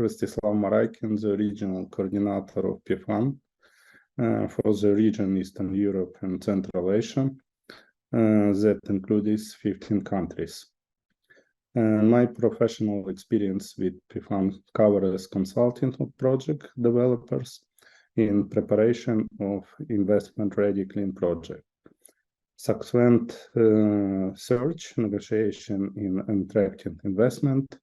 Rostyslav Maraikin, the regional coordinator of PFAN for the region Eastern Europe and Central Asia that includes 15 countries. My professional experience with PFAN covers consulting of project developers in preparation of investment-ready clean project, subsequent search, negotiation in attracting investment,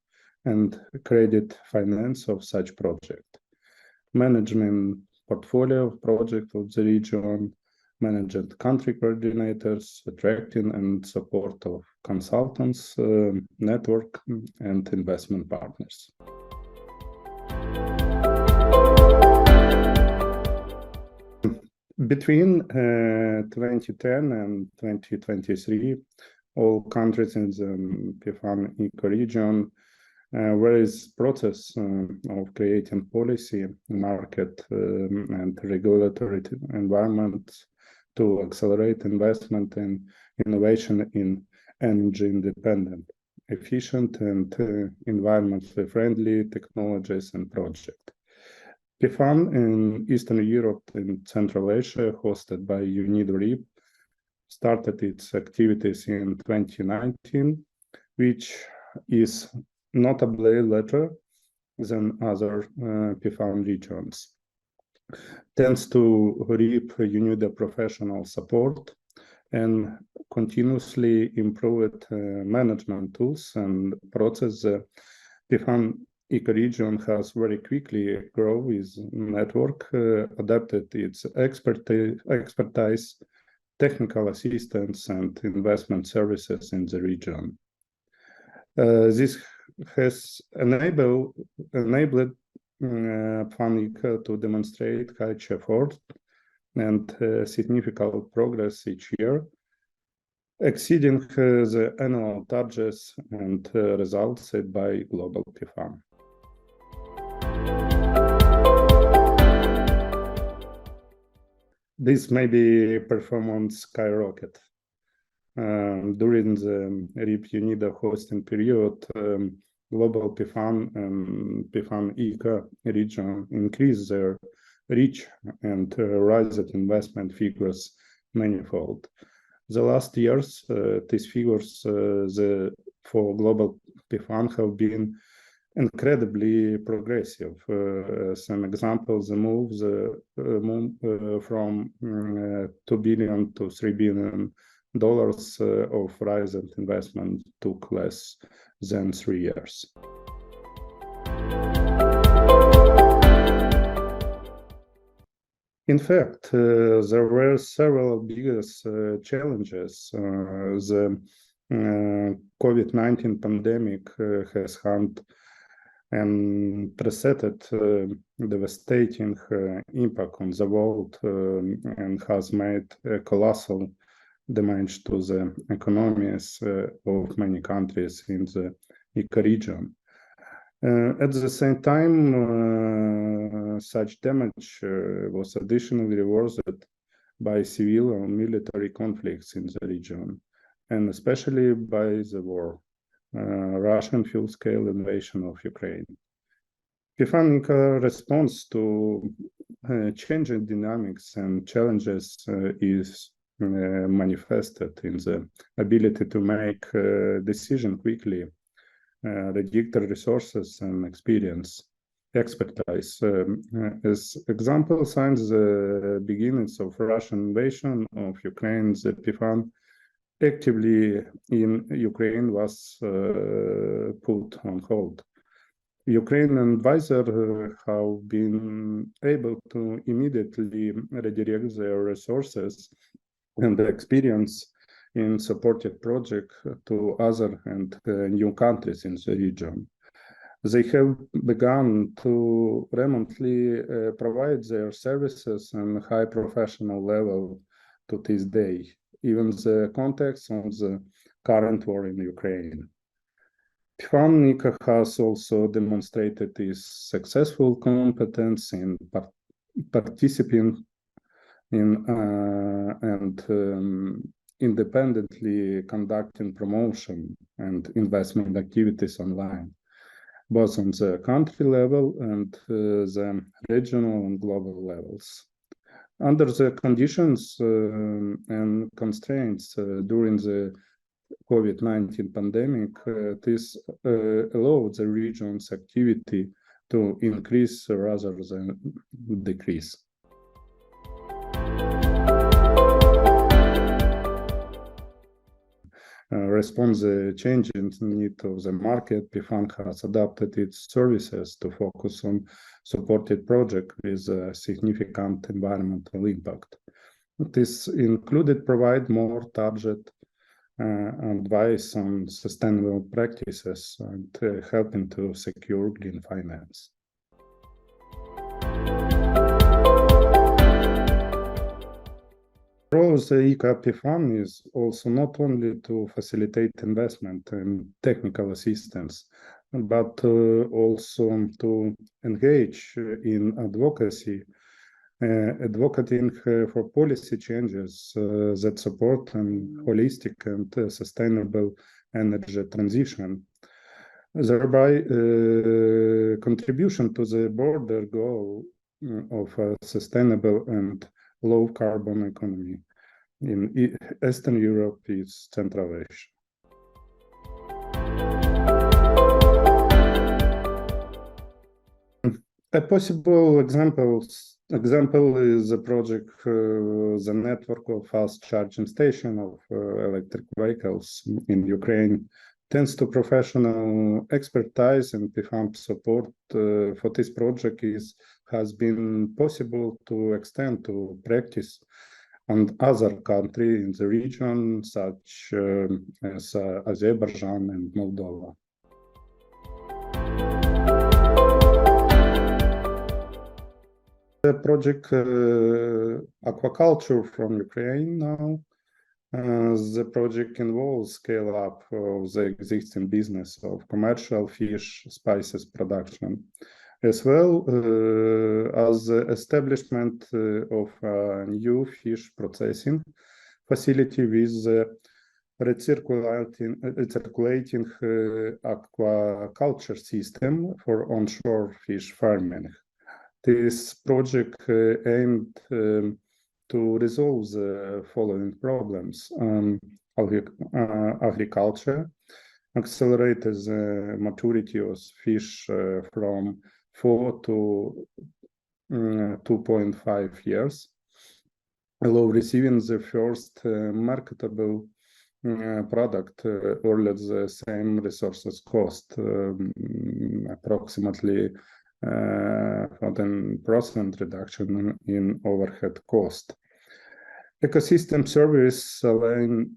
and credit finance of such project, management portfolio of project of the region, managed country coordinators, attracting and support of consultants, network, and investment partners. Between 2010 and 2023, all countries in the PFAN eco-region various process of creating policy, market, and regulatory environment to accelerate investment and innovation in energy-independent, efficient, and environmentally friendly technologies and projects. PFAN in Eastern Europe and Central Asia, hosted by UNIDO-RIB, started its activities in 2019, which is notably later than other PFAN regions. Thanks to RIB UNIDO professional support and continuously improved management tools and process, the PFAN eco-region has very quickly grown its network, adapted its expertise, technical assistance, and investment services in the region. This has enabled PFAN eco to demonstrate high effort and significant progress each year, exceeding the annual targets and results set by global PFAN. This may be performance skyrocket. During the RIB UNIDO hosting period, global PFAN and PFAN eco region increased their reach and raised investment figures manifold. The last years, these figures for global PFAN have been incredibly progressive. As an example, the move from $2 billion to $3 billion of rising investment took less than 3 years. In fact, there were several biggest challenges. The COVID-19 pandemic has had an unprecedented devastating impact on the world and has made a colossal damage to the economies of many countries in the eco-region. At the same time, such damage was additionally worsened by civil and military conflicts in the region, and especially by the war, Russian full-scale invasion of Ukraine. PFAN response to changing dynamics and challenges is manifested in the ability to make decisions quickly, redirect resources and expertise. As example, since the beginnings of Russian invasion of Ukraine, the PFAN actively in Ukraine was put on hold. Ukrainian advisors have been able to immediately redirect their resources and experience in supported projects to other and new countries in the region. They have begun to remotely provide their services on a high professional level to this day, even the context of the current war in Ukraine. PFAN eco has also demonstrated its successful competence in participating in and independently conducting promotion and investment activities online. both on the country level and the regional and global levels. Under the conditions and constraints during the COVID-19 pandemic, this allowed the region's activity to increase rather than decrease. Response the changing need of the market, PFAN has adapted its services to focus on supported projects with a significant environmental impact. This included provide more targeted advice on sustainable practices and helping to secure green finance. The role of the PFAN is also not only to facilitate investment and technical assistance, but also to engage in advocacy, advocating for policy changes that support an holistic and sustainable energy transition, thereby contribution to the broader goal of a sustainable and low carbon economy in Eastern Europe is Central Asia. A possible example is a project, the network of fast charging station of electric vehicles in Ukraine. Thanks to professional expertise and PFAN support for this project has been possible to extend to practice on other countries in the region, such as Azerbaijan and Moldova. The project aquaculture from Ukraine now. The project involves scale up of the existing business of commercial fish spices production, as well as the establishment of a new fish processing facility with the recirculating aquaculture system for onshore fish farming. This project aimed to resolve the following problems: agriculture, accelerate the maturity of fish from 4 to 2.5 years, allow receiving the first marketable product or at the same resources cost, approximately 14% reduction in overhead cost. Ecosystem service align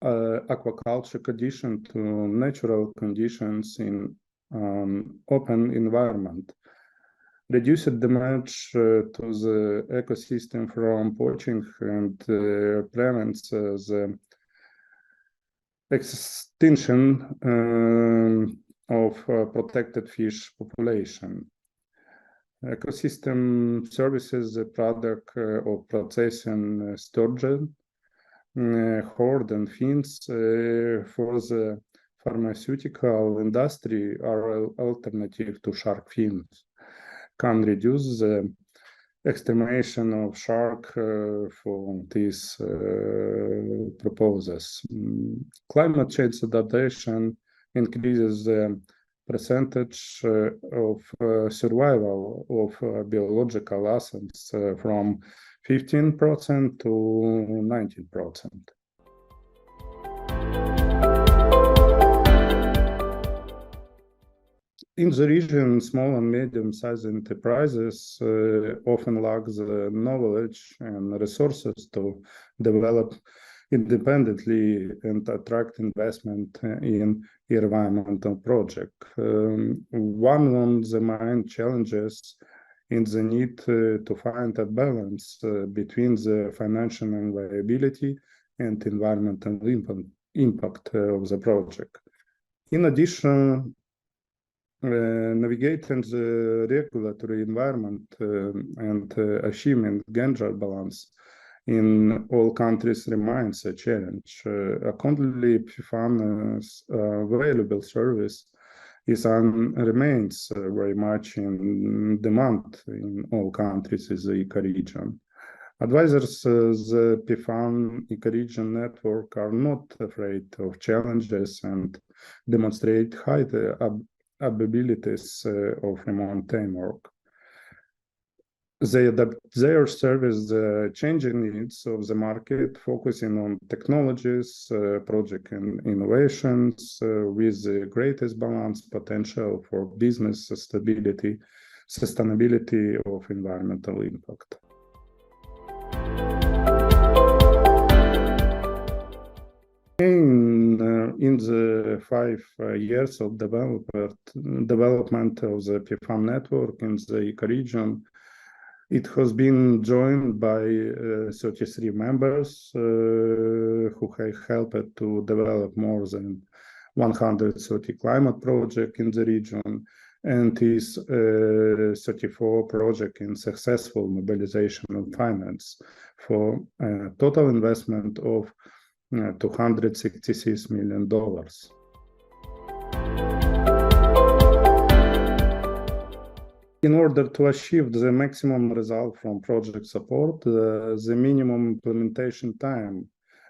aquaculture condition to natural conditions in open environment, reduce damage to the ecosystem from poaching, and prevents the extinction of protected fish population. Ecosystem services the product of processing sturgeon, horde and fins for the pharmaceutical industry are alternative to shark fins, can reduce the extermination of shark for these proposals. Climate change adaptation increases the percentage of survival of biological assets from 15% to 19%. In the region, small and medium-sized enterprises often lack the knowledge and resources to develop independently and attract investment in environmental project. One of the main challenges is the need to find a balance between the financial viability and environmental impact of the project. In addition, navigating the regulatory environment and achieving gender balance in all countries remains a challenge. Accordingly, PFAN is a valuable service remains very much in demand in all countries in the eco region. Advisors, the PFAN eco-region network are not afraid of challenges and demonstrate high abilities of remote teamwork. They adapt their service the changing needs of the market, focusing on technologies, project and innovations with the greatest balance potential for business sustainability of environmental impact. In the 5 years of development of the PFAN network in the eco region, it has been joined by 33 members who have helped to develop more than 130 climate projects in the region, and is 34 projects in successful mobilization of finance for a total investment of $266 million. In order to achieve the maximum result from project support, the minimum implementation time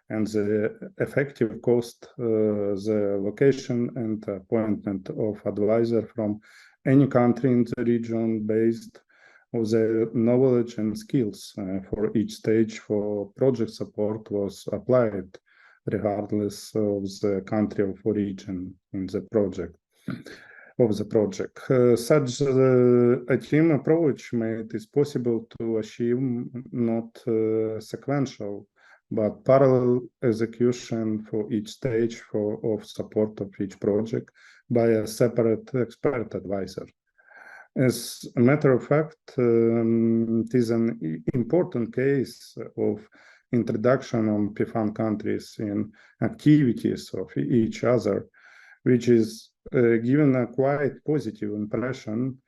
and the effective cost, the location and appointment of advisor from any country in the region based on their knowledge and skills for each stage for project support was applied, regardless of the country of origin in the project. Such a team approach made it possible to achieve not sequential, but parallel execution for each stage of support of each project by a separate expert advisor. As a matter of fact, it is an important case of introduction on PFAN countries in activities of each other, which is given a quite positive impression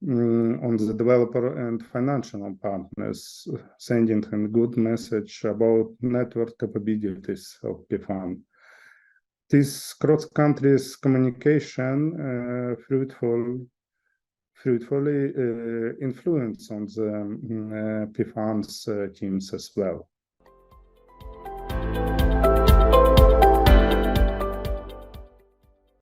on the developer and financial partners, sending a good message about network capabilities of PFAN. This cross-country communication fruitfully influence on the PFAN's teams as well.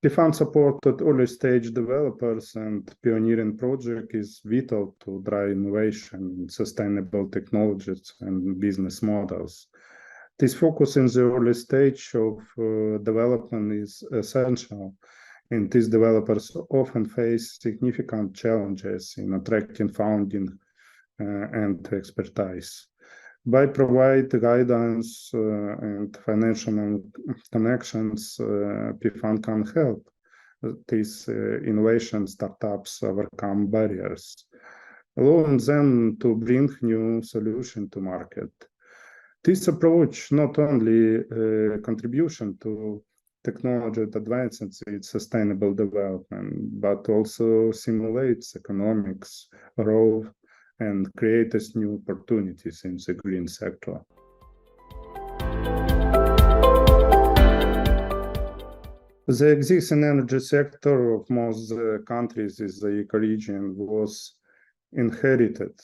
PFAN support at early stage developers and pioneering project is vital to drive innovation, sustainable technologies and business models. This focus in the early stage of development is essential, and these developers often face significant challenges in attracting funding and expertise. By providing guidance and financial connections, PFAN can help these innovation startups overcome barriers, allowing them to bring new solutions to market. This approach not only contribution to technology advances in sustainable development, but also simulates economics, growth, and creates new opportunities in the green sector. The existing energy sector of most countries in the eco region was inherited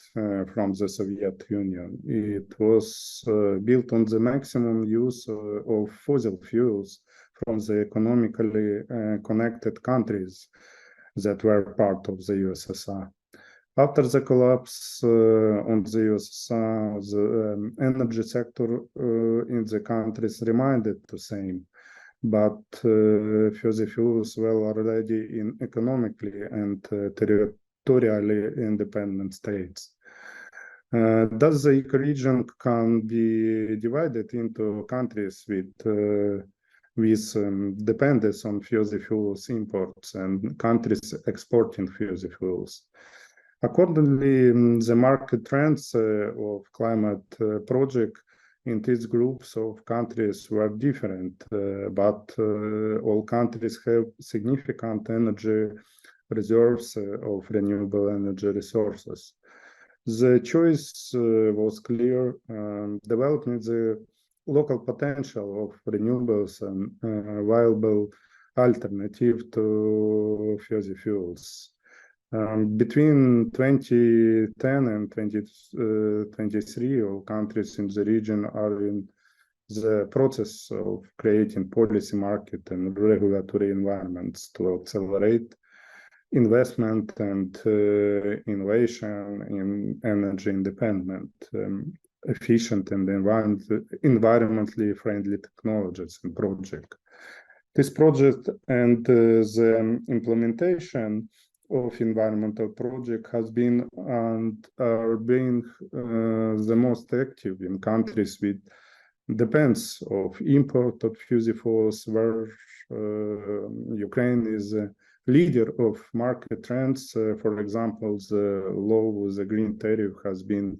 from the Soviet Union. It was built on the maximum use of fossil fuels from the economically connected countries that were part of the USSR. After the collapse on the USSR, the energy sector in the countries remained the same, but fossil fuels were already in economically and territorially independent states. Thus, the eco-region can be divided into countries with dependence on fossil fuels imports and countries exporting fossil fuels. Accordingly, the market trends of climate project in these groups of countries were different, but all countries have significant energy reserves of renewable energy resources. The choice was clear, developing the local potential of renewables and viable alternative to fossil fuels. Between 2010 and 2023, all countries in the region are in the process of creating policy, market, and regulatory environments to accelerate investment and innovation in energy independent, efficient, and environmentally friendly technologies and projects. This project and the implementation of environmental project has been and are being the most active in countries with depends of import of fossil fuels, where Ukraine is a leader of market trends. For example, the law with the green tariff has been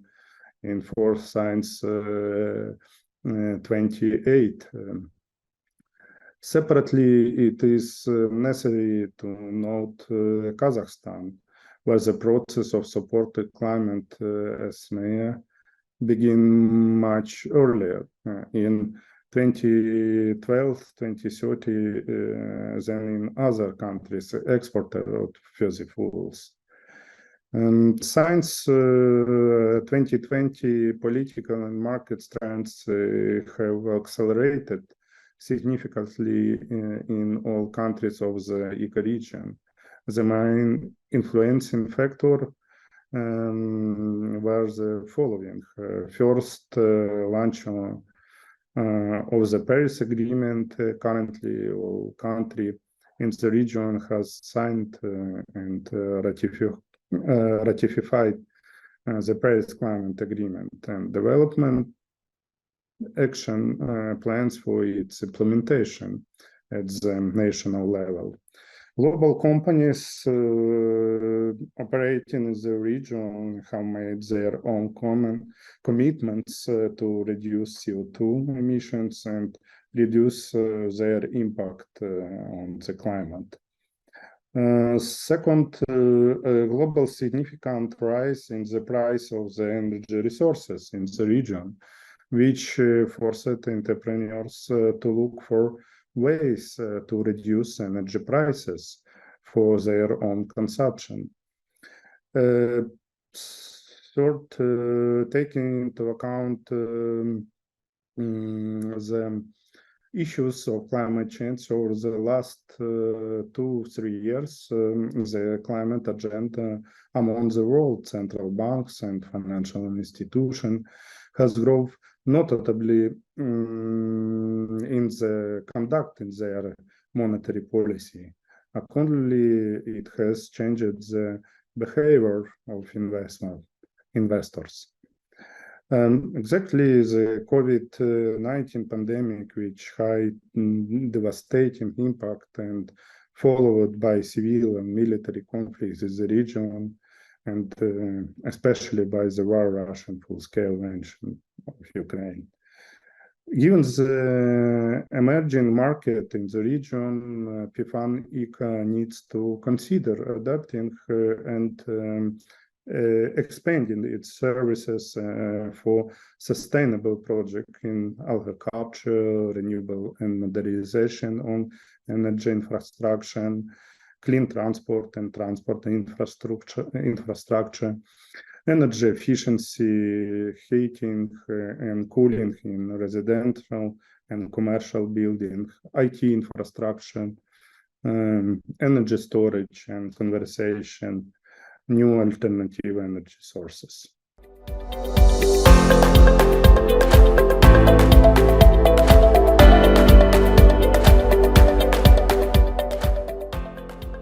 in force since 28. Separately, it is necessary to note Kazakhstan, where the process of supported climate SME begin much earlier, in 2012, 2030, than in other countries exporter of fossil fuels. Since 2020, political and market trends have accelerated significantly in all countries of the ecoregion. The main influencing factor were the following. First, launch of the Paris Agreement. Currently, all countries in the region has signed and ratified the Paris Climate Agreement, and development action plans for its implementation at the national level. Global companies operating in the region have made their own commitments to reduce CO2 emissions and reduce their impact on the climate. Second, a global significant rise in the price of the energy resources in the region, which forced entrepreneurs to look for ways to reduce energy prices for their own consumption. Third, taking into account the issues of climate change over the last 2-3 years, the climate agenda among the world central banks and financial institutions has grown notably in the conducting their monetary policy. Accordingly, it has changed the behavior of investors. Exactly, the COVID-19 pandemic, which had devastating impact and followed by civil and military conflicts in the region, and especially by the war Russian full-scale invasion of Ukraine. Given the emerging market in the region, PFAN ICA needs to consider adapting and expanding its services for sustainable projects in agriculture, renewable and modernization on energy infrastructure, clean transport and transport infrastructure, energy efficiency, heating and cooling in residential and commercial buildings, IT infrastructure, energy storage and conservation, new alternative energy sources.